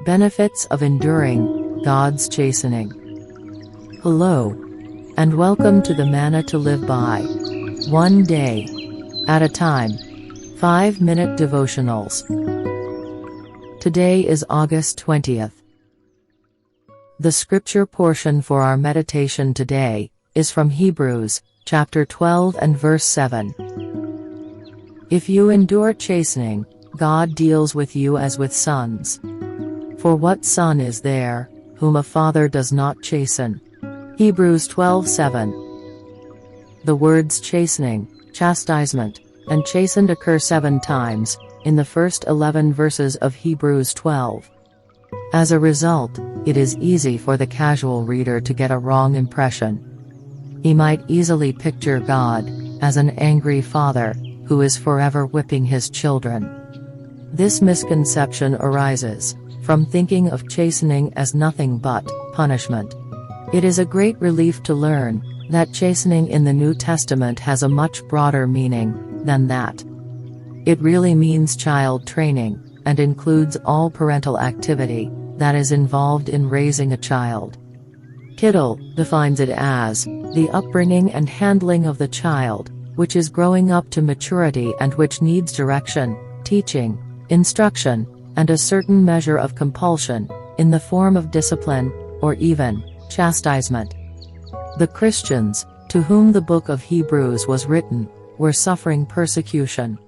Benefits of enduring God's chastening. Hello, and welcome to the Manna-to-live-by, one day at a time, 5-minute devotionals. Today is August 20th. The scripture portion for our meditation today is from Hebrews, chapter 12 and verse 7. If you endure chastening, God deals with you as with sons. For what son is there, whom a father does not chasten? Hebrews 12:7. The words chastening, chastisement, and chastened occur 7 times in the first 11 verses of Hebrews 12. As a result, it is easy for the casual reader to get a wrong impression. He might easily picture God as an angry father who is forever whipping his children. This misconception arises from thinking of chastening as nothing but punishment. It is a great relief to learn that chastening in the New Testament has a much broader meaning than that. It really means child training, and includes all parental activity that is involved in raising a child. Kittel defines it as the upbringing and handling of the child, which is growing up to maturity and which needs direction, teaching, instruction, and a certain measure of compulsion, in the form of discipline, or even chastisement. The Christians, to whom the book of Hebrews was written, were suffering persecution.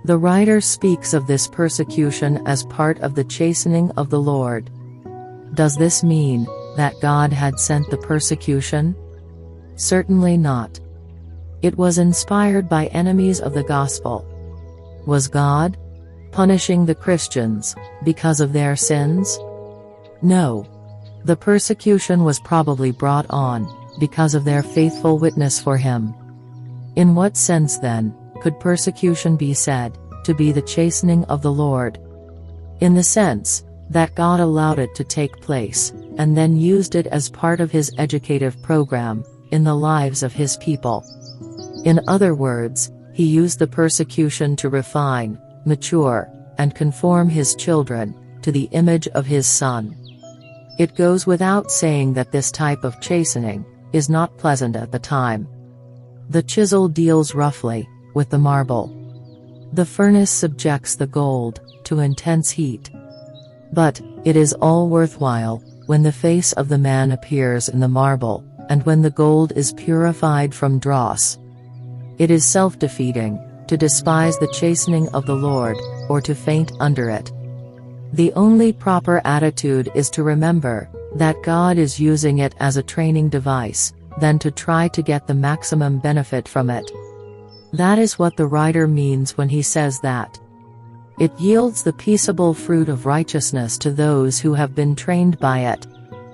The writer speaks of this persecution as part of the chastening of the Lord. Does this mean that God had sent the persecution? Certainly not. It was inspired by enemies of the gospel. Was God punishing the Christians because of their sins? No. The persecution was probably brought on because of their faithful witness for him. In what sense then could persecution be said to be the chastening of the Lord? In the sense that God allowed it to take place, and then used it as part of his educative program in the lives of his people. In other words, he used the persecution to refine, mature, and conform his children to the image of his Son. It goes without saying that this type of chastening is not pleasant at the time. The chisel deals roughly with the marble. The furnace subjects the gold to intense heat. But it is all worthwhile when the face of the man appears in the marble, and when the gold is purified from dross. It is self-defeating to despise the chastening of the Lord, or to faint under it. The only proper attitude is to remember that God is using it as a training device, than to try to get the maximum benefit from it. That is what the writer means when he says that it yields the peaceable fruit of righteousness to those who have been trained by it.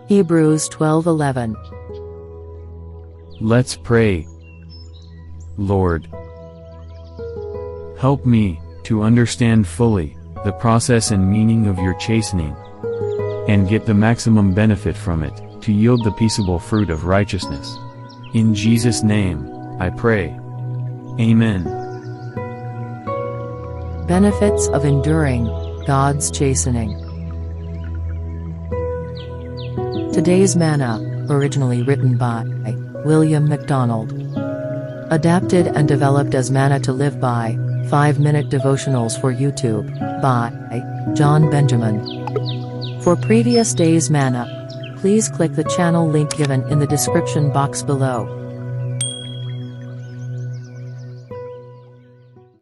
Hebrews 12:11. Let's pray. Lord, help me to understand fully the process and meaning of your chastening, and get the maximum benefit from it, to yield the peaceable fruit of righteousness. In Jesus' name, I pray. Amen. Benefits of enduring God's chastening. Today's Manna, originally written by William MacDonald. Adapted and developed as Manna-to-live-by, 5-minute devotionals for YouTube, by John Benjamin. For previous days' Manna, please click the channel link given in the description box below.